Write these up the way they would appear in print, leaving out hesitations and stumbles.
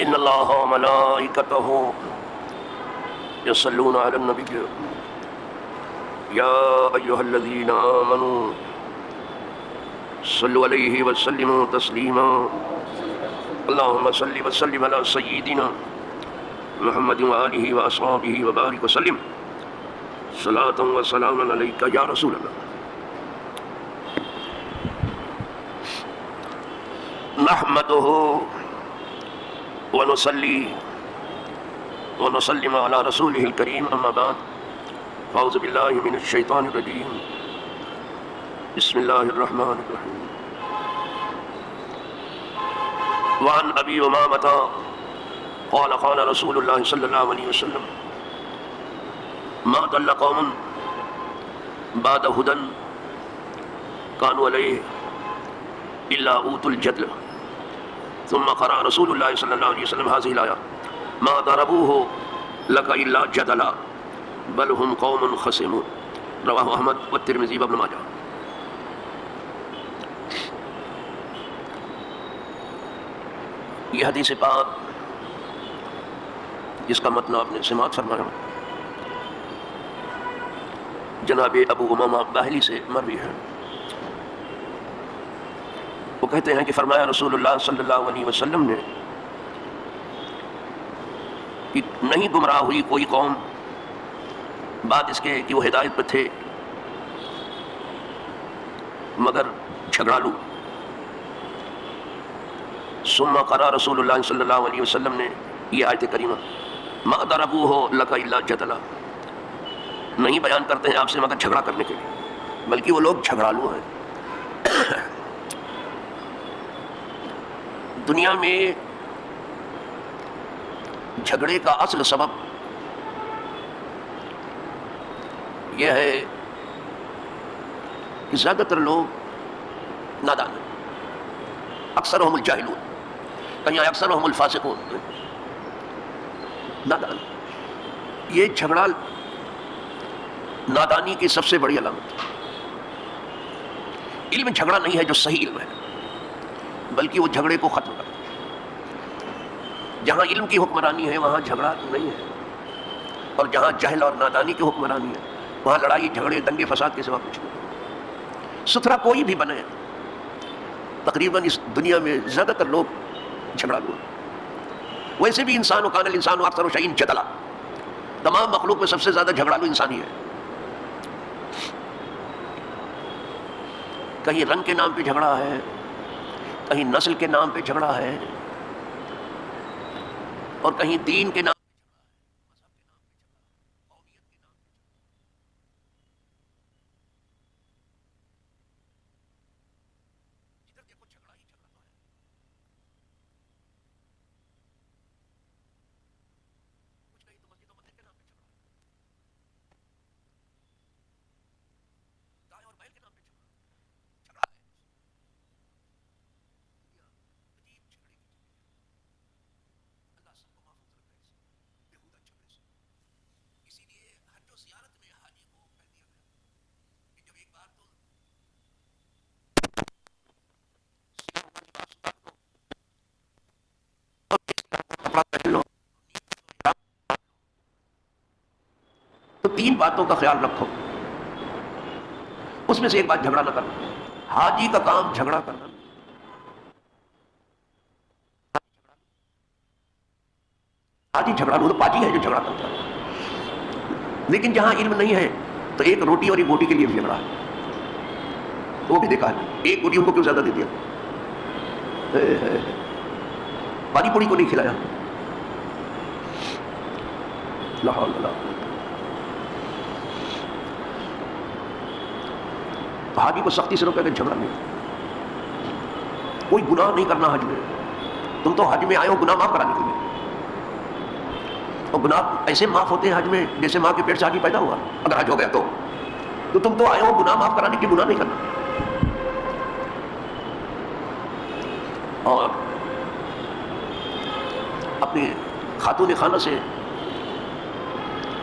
ان اللہ و ملائکتہ یصلون علی النبی یا ایھا الذین آمنوا صلوا علیہ وسلموا تسلیما اللہم صل وسلم علی سیدنا محمد وآلہ واصحابہ وبارک وسلم صلاۃ و سلام علیک یا رسول اللہ. نحمدہ ونصلی ونسلم علی رسولہ الکریم اما بعد فاعوذ باللہ من الشیطان الرجیم بسم اللہ الرحمن الرحیم. وعن ابی امامۃ قال قال رسول اللہ صلی اللہ علیہ وسلم ما ضل قوم بعد هدى كانوا عليه الا اوتوا الجدل ثم قرأ رسول اللہ صلی اللہ علیہ وسلم هذه الآية ما ضربوه لك الا جدلا بل هم قوم خصمون رواہ احمد والترمذی وابن ماجہ. یہ حدیث پاک جس کا متن آپ نے سماعت فرمایا جناب ابو امامہ باہلی سے مروی ہے. وہ کہتے ہیں کہ فرمایا رسول اللہ صلی اللہ علیہ وسلم نے کہ نہیں گمراہ ہوئی کوئی قوم بعد اس کے کہ وہ ہدایت پہ تھے مگر جھگڑالو. ثم قرأ رسول اللہ صلی اللہ علیہ وسلم نے یہ آیت کریمہ ما ضربوہ لک الا جدلا نہیں بیان کرتے ہیں آپ سے مگر جھگڑا کرنے کے لیے بلکہ وہ لوگ جھگڑالو ہیں. دنیا میں جھگڑے کا اصل سبب یہ ہے کہ زیادہ تر لوگ نادان ہیں. اکثرهم الجاہلون کہیں اکثرهم الفاسقون. نادان یہ جھگڑا نادانی کی سب سے بڑی علامت ہے. علم جھگڑا نہیں ہے جو صحیح علم ہے بلکہ وہ جھگڑے کو ختم کرتا ہے. جہاں علم کی حکمرانی ہے وہاں جھگڑا نہیں ہے اور جہاں جہل اور نادانی کی حکمرانی ہے وہاں لڑائی جھگڑے دنگے فساد کے سوا کچھ نہیں. ستھرا کوئی بھی بنے تقریباً اس دنیا میں زیادہ تر لوگ جھگڑالو ہیں. ویسے بھی انسان و کان الانسان اکثر شیء جدلا تمام مخلوق میں سب سے زیادہ جھگڑالو انسان ہی ہے. کہیں رنگ کے نام پہ جھگڑا ہے کہیں نسل کے نام پہ جھگڑا ہے اور کہیں دین کے نام تو تین باتوں کا خیال رکھو. اس میں سے ایک بات جھگڑا نہ کرنا. حاجی کا کام جھگڑا کرنا. حاجی جھگڑا وہ تو پاجی ہے جو جھگڑا کرتا ہے. لیکن جہاں علم نہیں ہے تو ایک روٹی اور ایک بوٹی کے لیے بھی جھگڑا ہے. وہ بھی دیکھا ہے ایک بوٹی ان کو کیوں زیادہ دے دیا پانی پوڑی کو نہیں کھلایا. لا حول ولا قوت. حاجی کو سختی سے روکے کہ جھگڑا نہیں. کوئی گناہ نہیں کرنا حج میں. تم تو حج میں آئے ہو گناہ معاف کرانے کے لیے اور گناہ ایسے معاف ہوتے ہیں حج میں جیسے ماں کے پیٹ سے حاجی پیدا ہوا اگر حج ہو گیا تو تم تو آئے ہو گناہ معاف کرانے کے. گناہ نہیں کرنا. اور اپنی خاتون خانہ سے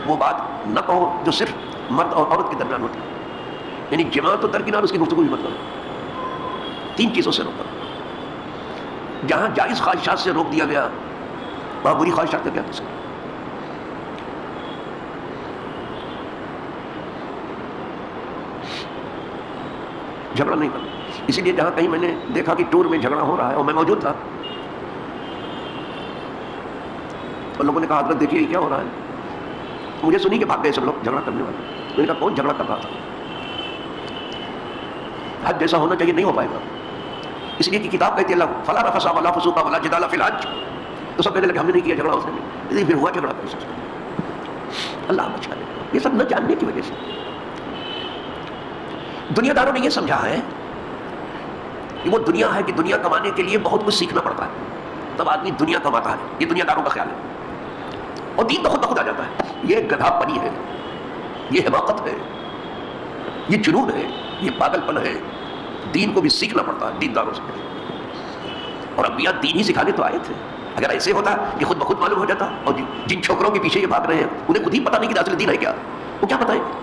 وہ بات نہ کہو جو صرف مرد اور عورت کے درمیان ہوتی ہے. یعنی جماع تو درکنار اس کی گفتگو بھی مت کرو. تین چیزوں سے روکا. جہاں جائز خواہشات سے روک دیا گیا وہاں بری خواہشات کا کیا کر سکتے؟ جھگڑا نہیں کرنا. اسی لیے جہاں کہیں میں نے دیکھا کہ ٹور میں جھگڑا ہو رہا ہے اور میں موجود تھا اور لوگوں نے کہا حضرت دیکھیے کیا ہو رہا ہے، مجھے سنی کہ بھاگ گئے سب لوگ جھگڑا کرنے والے. میں نے کہا کون جھگڑا کر رہا تھا؟ حج جیسا ہونا چاہیے نہیں ہو پائے گا. اس لیے کہ کتاب کہتی ہے اللہ فلا رفث ولا فسوق ولا جدال فی الحج. تو سب کہنے لگے ہم نے نہیں کیا جھگڑا اس نے نہیں. پھر ہوا جھگڑا کیسے؟ اللہ بچا لے. یہ سب نہ جاننے کی وجہ سے دنیا داروں نے یہ سمجھا ہے کہ وہ دنیا ہے کہ دنیا کمانے کے لیے بہت کچھ سیکھنا پڑتا ہے تب آدمی دنیا کماتا ہے. یہ دنیا داروں کا خیال ہے. اور دین تو خود بخود آ جاتا ہے. یہ گدھا پنی ہے، یہ حماقت ہے، یہ جنون ہے، یہ پاگل پن ہے. دین کو بھی سیکھنا پڑتا ہے دینداروں سے. اور انبیاء دین ہی سکھانے تو آئے تھے. اگر ایسے ہوتا کہ خود بخود معلوم ہو جاتا. اور جن چھوکروں کے پیچھے یہ بھاگ رہے ہیں انہیں خود ہی پتہ نہیں کہ اصل دین ہے کیا. وہ کیا بتائیں گے؟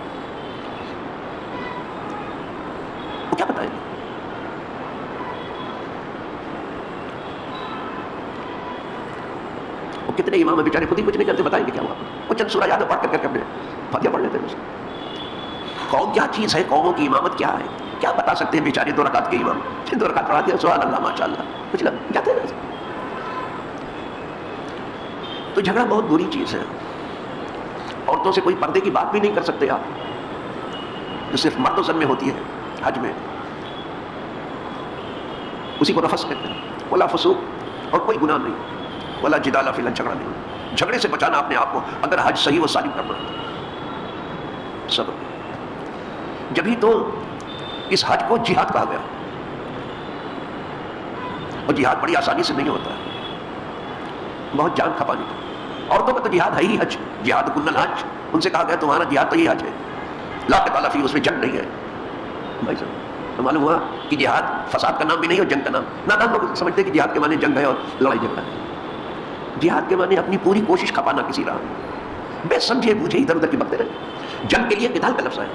وہ کیا بتائیں گے؟ وہ کتنے امام بیچارے خود ہی کچھ نہیں کرتے، بتائیں گے کیا ہوا؟ وہ چند سورہ یاد پڑھ کر اپنے فاتحہ پڑھ لیتے ہیں. قوم کیا چیز ہے، قوموں کی امامت کیا ہے، کیا بتا سکتے ہیں بیچارے 2 رکعت کے امام. 2 رکعت پڑھاتے ہیں سبحان اللہ ماشاء اللہ کچھ لگ جاتے ہیں. تو جھگڑا بہت بری چیز ہے. عورتوں سے کوئی پردے کی بات بھی نہیں کر سکتے آپ، جو صرف مرد و زن میں ہوتی ہے حج میں. اسی کو رفث کہتے ہیں. ولا فسوق، اور کوئی گناہ نہیں. ولا جدال فی الحج، جھگڑا نہیں. جھگڑے سے بچانا اپنے آپ کو اگر حج صحیح و سالم کرنا ہے. صبر. جبھی تو اس حج کو جہاد کہا گیا. اور جہاد بڑی آسانی سے نہیں ہوتا ہے، بہت جان کھپانی کا. عورتوں کا تو جہاد ہے ہی حج. جہاد کن الحج. ان سے کہا گیا تمہارا جہاد تو یہ حج ہے. لا قتال فیہ، اس میں جنگ نہیں ہے. بھائی صاحب تو معلوم ہوا کہ جہاد فساد کا نام بھی نہیں اور جنگ کا نام. نادان لوگ سمجھتے کہ جہاد کے معنی جنگ ہے اور لڑائی جھگڑا ہے. جہاد کے معنی اپنی پوری کوشش کھپانا کسی راہ میں، بے سمجھے بوجھے ادھر ادھر کی بکتے رہے. جنگ کے لیے قتال کا لفظ ہے.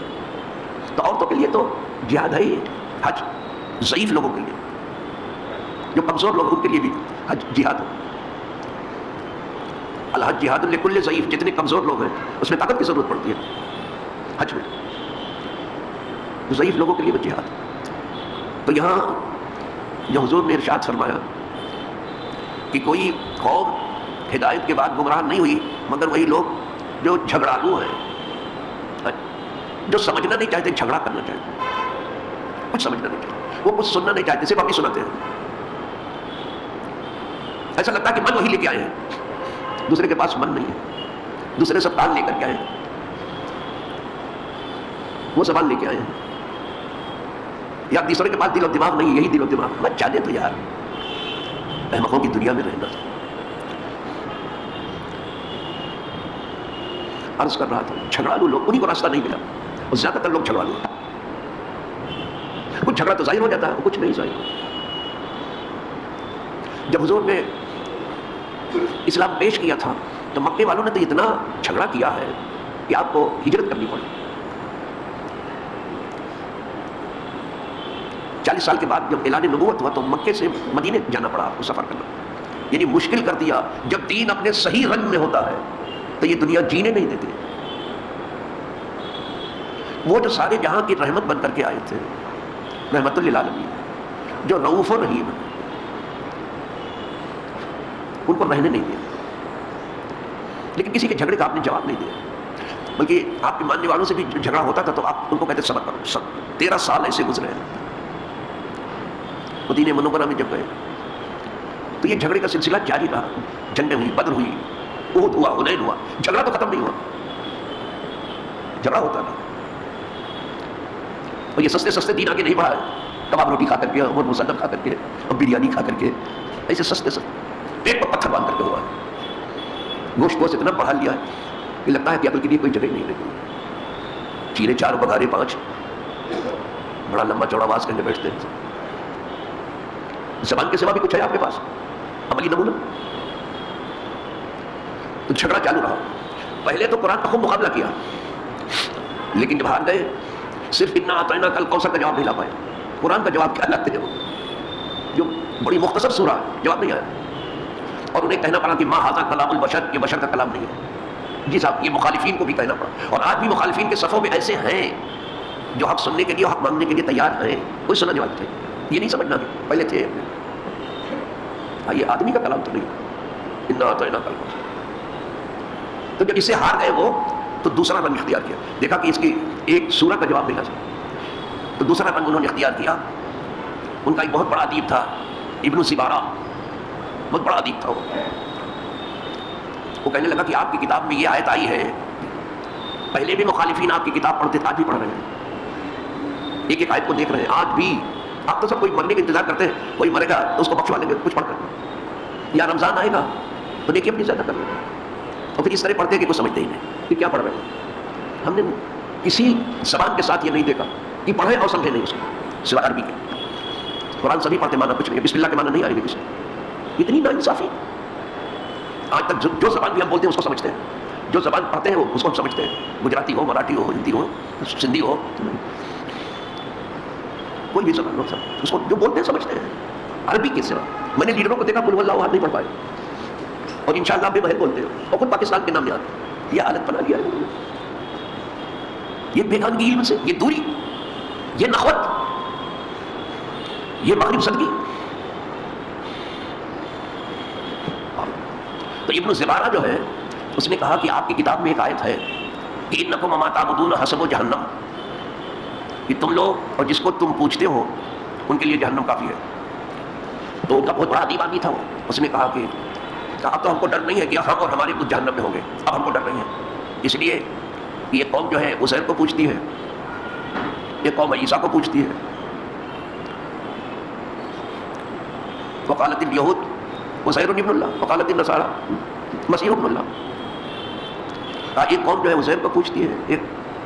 تو عورتوں کے لیے تو جہاد ہے ہی حج. ضعیف لوگوں کے لیے، جو کمزور لوگ ان کے لیے بھی حج جہاد ہے. الحج جہاد لکل ضعیف. جتنے کمزور لوگ ہیں اس میں طاقت کی ضرورت پڑتی ہے حج میں. ضعیف لوگوں کے لیے وہ جہاد. تو یہاں جو حضور نے ارشاد فرمایا کہ کوئی قوم ہدایت کے بعد گمراہ نہیں ہوئی مگر وہی لوگ جو جھگڑالو ہیں، جو سمجھنا نہیں چاہتے، جھگڑا کرنا چاہتے، کچھ سمجھنا نہیں چاہتے، وہ کچھ سننا نہیں چاہتے، صرف اپنی سناتے ہیں. ایسا لگتا ہے کہ من وہی لے کے آئے ہیں، دوسرے کے پاس من نہیں ہے. دوسرے سب کان لے کر کے آئے ہیں، وہ زبان لے کے آئے ہیں. یا دوسرے کے پاس دل و دماغ نہیں ہے، یہی دل و دماغ. مت جانے تو یار، احمقوں کی دنیا میں رہنا. عرض کر رہا تھا جھگڑالو لوگ، انہیں کو راستہ نہیں ملا. اور زیادہ تر لوگ جھگڑالو ہیں. کچھ جھگڑا تو ظاہر ہو جاتا ہے، کچھ نہیں ظاہر. جب حضور نے اسلام پیش کیا تھا تو مکے والوں نے تو اتنا جھگڑا کیا ہے کہ آپ کو ہجرت کرنی پڑی. 40 سال کے بعد جب اعلان نبوت ہوا تو مکے سے مدینے جانا پڑا آپ کو، سفر کرنا. یعنی مشکل کر دیا. جب دین اپنے صحیح رنگ میں ہوتا ہے تو یہ دنیا جینے نہیں دیتی. وہ جو سارے جہاں کی رحمت بن کر کے آئے تھے، رحمت للعالمین، جو رؤوف و رحیم، ان کو رہنے نہیں دیا. لیکن کسی کے جھگڑے کا آپ نے جواب نہیں دیا، بلکہ آپ کے ماننے والوں سے بھی جھگڑا ہوتا تھا تو آپ ان کو کہتے صبر کرو. 13 سال ایسے گزرے ہیں. مدینہ منورہ میں جب گئے تو یہ جھگڑے کا سلسلہ جاری رہا. جنگیں ہوئی، بدر ہوئی، احد ہوا، حنین ہوا. جھگڑا تو ختم نہیں ہوا، جھگڑا ہوتا رہا. اور یہ سستے سستے دین آگے نہیں بڑھا ہے. کباب روٹی کھا کر کے اور مصنف کھا کر کے اور بریانی کھا کر کے، ایسے سستے سستے پیٹ پر پتھر باندھ کر کے ہوا ہے. گوشت کو اتنا بڑھا لیا ہے کہ لگتا ہے کہ عقل کے لیے کوئی جگہ نہیں رہی. چیرے 4 بگارے 5، بڑا لمبا چوڑا آواز کرنے بیٹھتے ہیں. زبان کے سوا بھی کچھ ہے آپ کے پاس عملی نمونہ؟ تو جھگڑا چالو رہا. پہلے تو قرآن کا خوب مقابلہ کیا، لیکن جب ہار گئے صرف انا اعطیناک الکوثر کا جواب نہیں لا پائے. قرآن کا جواب کیا لاتے ہیں وہ، جو بڑی مختصر سورہ جواب نہیں آیا. اور انہیں کہنا پڑا کہ ما ھذا کلام البشر، یہ بشر کا کلام نہیں ہے. جی صاحب، یہ مخالفین کو بھی کہنا پڑا. اور آج بھی مخالفین کے صفوں میں ایسے ہیں جو حق سننے کے لیے، حق مانگنے کے لیے تیار ہیں. کوئی سننے والے تھے، یہ نہیں سمجھنا کہ پہلے تھے. یہ آدمی کا کلام تو نہیں. انا اعطیناک الکوثر. تو جب اس سے ہار گئے وہ، تو دوسرا رنگ اختیار کیا. دیکھا کہ اس کی ایک سورہ کا جواب ملا سکتا، تو دوسرا رنگ انہوں نے اختیار کیا. ان کا ایک بہت بڑا ادیب تھا ابن زبارہ، بہت بڑا ادیب تھا. وہ کہنے لگا کہ آپ کی کتاب میں یہ آیت آئی ہے، پہلے بھی مخالفین آپ کی کتاب پڑھتے تھے، آج بھی پڑھ رہے ہیں، ایک ایک آیت کو دیکھ رہے ہیں آج بھی. آپ تو سب کوئی مرنے کا انتظار کرتے ہیں، کوئی مرے گا تو اس کو بخشوا لیں گے کچھ پڑھ کر، یا رمضان آئے گا تو نیکی اپنی زیادہ کر لیں گے. اور پھر اس طرح پڑھتے ہیں کہ کوئی سمجھتے ہی نہیں کہ کیا پڑھ رہے ہیں. ہم نے کسی زبان کے ساتھ یہ نہیں دیکھا کہ پڑھیں اور سمجھیں نہیں اس کو، سوائے عربی کے. قرآن سبھی پڑھتے، مانا کچھ نہیں، بسم اللہ کے مانا نہیں آئے گی کسی. اتنی ناانصافی. آج تک جو زبان بھی ہم بولتے ہیں اس کو سمجھتے ہیں، جو زبان پڑھتے ہیں اس کو ہم سمجھتے ہیں، گجراتی ہو، مراٹھی ہو، ہندی ہو، سندھی ہو، کوئی بھی زبان ہو، سب اس کو جو بولتے ہیں سمجھتے ہیں. عربی کے سوا میں نے لیڈروں کو دیکھا قل اللہ احد نہیں پڑھ پائے، اور انشاءاللہ بے محل بولتے ہیں، اور خود پاکستان کے نام میں آتے. یہ حالت بنا لیا ہے. یہ بیگانگی علم سے، یہ دوری، یہ نخوت، یہ مغرب صدقی. تو ابن زبارہ جو ہے، اس نے کہا کہ آپ کی کتاب میں ایک آیت ہے کہ انکم وما تعبدون حسب جہنم، کہ تم لوگ اور جس کو تم پوچھتے ہو ان کے لیے جہنم کافی ہے. تو ان کا بہت بڑا ادیب آدمی تھا وہ. اس نے کہا کہ اب تو ہم کو ڈر نہیں ہے کہ ہم اور ہمارے کچھ جہنم میں ہوں گے، اب ہم کو ڈر نہیں ہے. اس لیے یہ قوم جو ہے عزیر کو پوچھتی ہے، یہ قوم عیسیٰ کو پوچھتی ہے. وقالت الیہود عزیر ابن اللہ، وقالت النصارى مسیح ابن اللہ. ایک قوم جو ہے عزیر کو پوچھتی ہے، ایک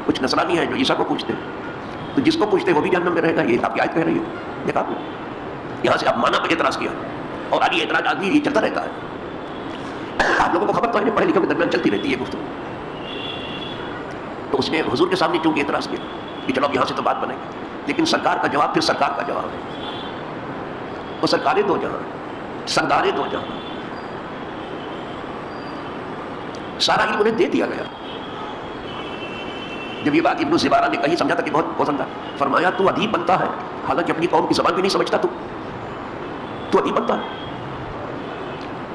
کچھ نصرانی ہے جو عیسیٰ کو پوچھتے ہیں. تو جس کو پوچھتے ہیں وہ بھی جہنم میں رہے گا. یہ آپ کی آیت کہہ رہی ہے. دیکھا آپ نے یہاں سے آپ مانا پہ اعتراض کیا، اور آج یہ اعتراض آدمی یہ چلتا رہتا ہے. آپ لوگوں کو خبر تو ہے، پڑھے لکھے کے درمیان چلتی رہتی ہے گفتگو. تو اس نے حضور کے سامنے چونکہ اعتراض کیا کہ چلو اب یہاں سے تو بات بنے گی، لیکن سرکار کا جواب پھر سرکار کا جواب ہے. وہ سرکاریں دو جہاں، سرداریں دو جہاں، سارا علم انہیں دے دیا گیا. جب یہ بات ابن زبارہ نے کہی، سمجھا تھا کہ بہت پسند تھا. فرمایا تو ادیب بنتا ہے حالانکہ اپنی قوم کی زبان بھی نہیں سمجھتا. تو ادیب بنتا ہے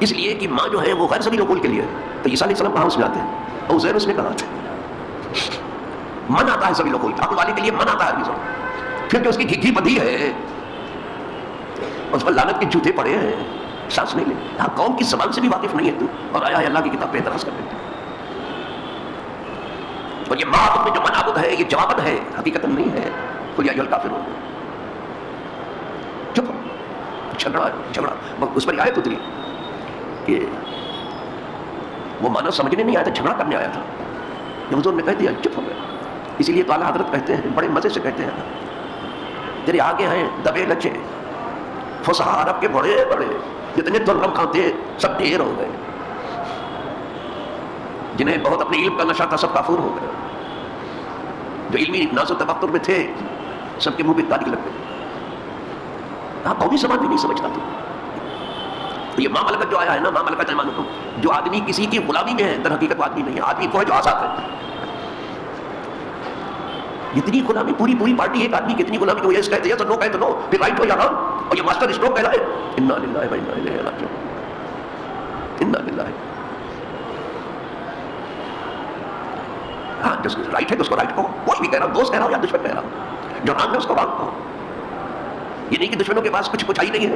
اس لیے کہ ماں جو ہے وہ غیر سبیل العقول کے لیے ہے. تو عیسیٰ علیہ السلام کہاں اس میں آتے ہیں؟ اور عزیر اس میں کہاں آتے ہیں؟ من آتا ہے سبیل العقول، عقل والے کے لیے من آتا ہے. پھر جو اس کی گھی بدھی ہے، اس پر لعنت کے جوتے پڑے ہیں، سانس نہیں لے. ہاں، قوم کی زبان سے بھی واقف نہیں ہے تو، اور آیا ہے اللہ کی کتاب پہ اعتراض کر دیتے. اور یہ معبود میں جو منعبد ہے، یہ جوابد ہے، حقیقت نہیں ہے. قل یا ایھا الکافرون. چپ، جھگڑا اس پر آیت اتری کہ وہ معنی سمجھنے نہیں آیا تھا، جھگڑا کرنے آیا تھا. جب حضور نے کہہ دیا چپ ہو گئے. اسی لیے تو اعلیٰ حضرت کہتے ہیں، بڑے مزے سے کہتے ہیں، تیرے آگے ہیں دبے لچے فصحاء عرب کے بڑے بڑے، جتنے درہم کھاتے سب ڈھیر ہو گئے. جنہیں بہت اپنے علم کا نشہ تھا سب کافور ہو گئے. جو علمی ناز و تبختر میں تھے سب کے منہ پہ تالی لگ گئے. آپ قومی سماج بھی نہیں سمجھتا. تو یہ ماں ملکت جو آیا ہے نا، ماں ملکت ایمانکم، جو آدمی کسی کی غلامی میں ہے، در حقیقت آدمی نہیں ہے. آدمی کو ہے جو آزاد ہے. اتنی غلامی، پوری پارٹی ایک آدمی کی اتنی غلامی کہ وہ یس کہتے ہیں تو نو کہتے نو، پھر رائٹ ہو یا رانگ، اور یہ ماسٹر اسٹروک کہلائے. انا للہ و انا الیہ راجعون. انا للہ. ہاں، جس رائٹ ہے تو اس کو رائٹ کہو. کوئی بھی کہہ رہا ہو، دوست کہہ رہا ہو یا دشمن کہہ رہا ہو، جو رانگ ہے اس کو رانگ کہو. یہ نہیں کہ دشمنوں کے پاس کچھ ہی نہیں ہے،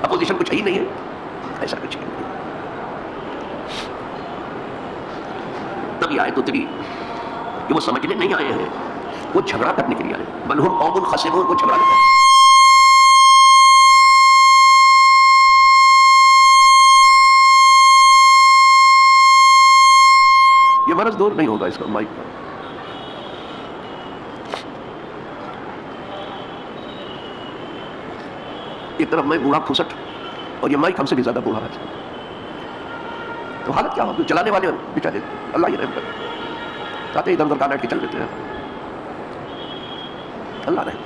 اپوزیشن کچھ ہی نہیں ہے، ایسا کچھ نہیں. تب یہ آیت اتری کہ وہ سمجھنے نہیں آئے ہیں، وہ جھگڑا کرنے کے لیے آئے. بل ہم قوم خصمون، کو جھگڑا کرتے ہیں. یہ مرض دور نہیں ہوگا اس کا مائک کا. ایک طرف میں بوڑھا کھسٹ اور یہ مائک ہم سے بھی زیادہ بوڑھا ہے. تو حالت کیا ہوگی؟ چلانے والے بیچارے اللہ یہ رحم کرے، چاہتے ادھر ادھر کانٹ کے چل دیتے ہیں. اللہ رحم.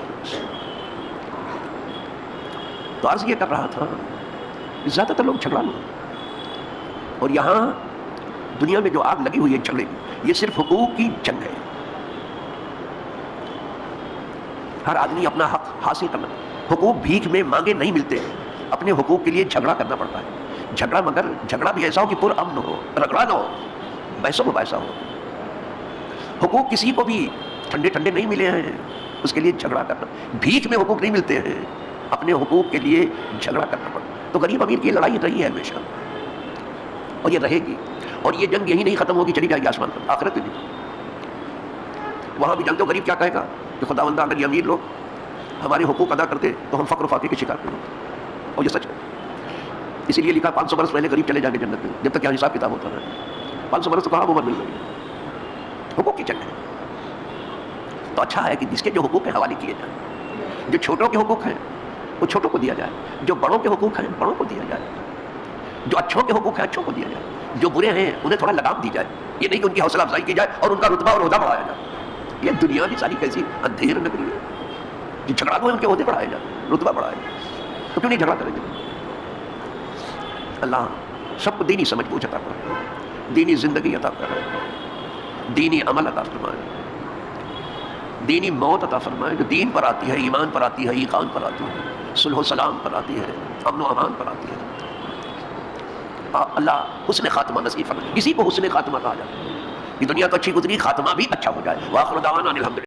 تو عرض یہ کر رہا تھا، زیادہ تر لوگ جھگڑا لو. اور یہاں دنیا میں جو آگ لگی ہوئی ہے جھگڑے کی، یہ صرف حقوق کی جنگ ہے. ہر آدمی اپنا حق حاصل کرنا. حقوق بھیک میں مانگے نہیں ملتے ہیں، اپنے حقوق کے لیے جھگڑا کرنا پڑتا ہے. جھگڑا مگر جھگڑا بھی ایسا ہو کہ پر امن ہو، رگڑا نہ ہو، بحث و مباحثہ ہو. حقوق کسی کو بھی ٹھنڈے ٹھنڈے نہیں ملے ہیں، اس کے لیے جھگڑا کرنا. بھیک میں حقوق نہیں ملتے ہیں، اپنے حقوق کے لیے جھگڑا کرنا پڑتا. تو غریب امیر کی لڑائی رہی ہے ہمیشہ، اور یہ رہے گی. اور یہ جنگ یہی نہیں ختم ہوگی، چلی جائے گی آسمان پر، آخرت میں بھی. وہاں بھی جنگ تو غریب کیا کہے گا کہ خداوندہ اگر یہ امیر لوگ ہمارے حقوق ادا کرتے تو ہم فقر و فاقے کے شکار نہیں ہوتے. اور یہ سچ ہے. اسی لیے لکھا 500 برس پہلے غریب چلے جائیں گے جنت میں، جب تک یہاں حساب کتاب ہوتا رہے. 500 برس تو کہاں عمر مل رہی ہے. حقوق کی جنگ ہے. تو اچھا ہے کہ جس کے جو حقوق ہیں حوالے کیے جائیں. جو چھوٹوں کے حقوق ہیں وہ چھوٹوں کو دیا جائے، جو بڑوں کے حقوق ہیں بڑوں کو دیا جائے، جو اچھوں کے حقوق ہیں اچھوں کو دیا جائے، جو برے ہیں انہیں تھوڑا لگام دی جائے. یہ نہیں کہ ان کی حوصلہ افزائی کی جائے اور ان کا رتبہ اور عہدہ بڑھایا جائے. یہ دنیا کی ساری کیسی اندھیر نگری ہے. جو جھگڑا کو ان کے عہدے بڑھائے جائے، رتبہ بڑھائے جائے، تو کیوں نہیں جھگڑا کریں گے؟ اللہ سب کو دینی سمجھ بوجھ عطا کرے، دینی زندگی عطا کرے، دینی عمل عطا فرمائے، دینی موت عطا فرمائے جو دین پر آتی ہے، ایمان پر آتی ہے، ایقان پر آتی ہے، صلح و سلام پر آتی ہے، امن و امان پر آتی ہے. اللہ حسن خاتمہ نصیب فرمائے. کسی کو حسن خاتمہ کہا جاتا ہے. یہ دنیا تو اچھی گزری، خاتمہ بھی اچھا ہو جائے. وآخر دعوانا الحمدللہ.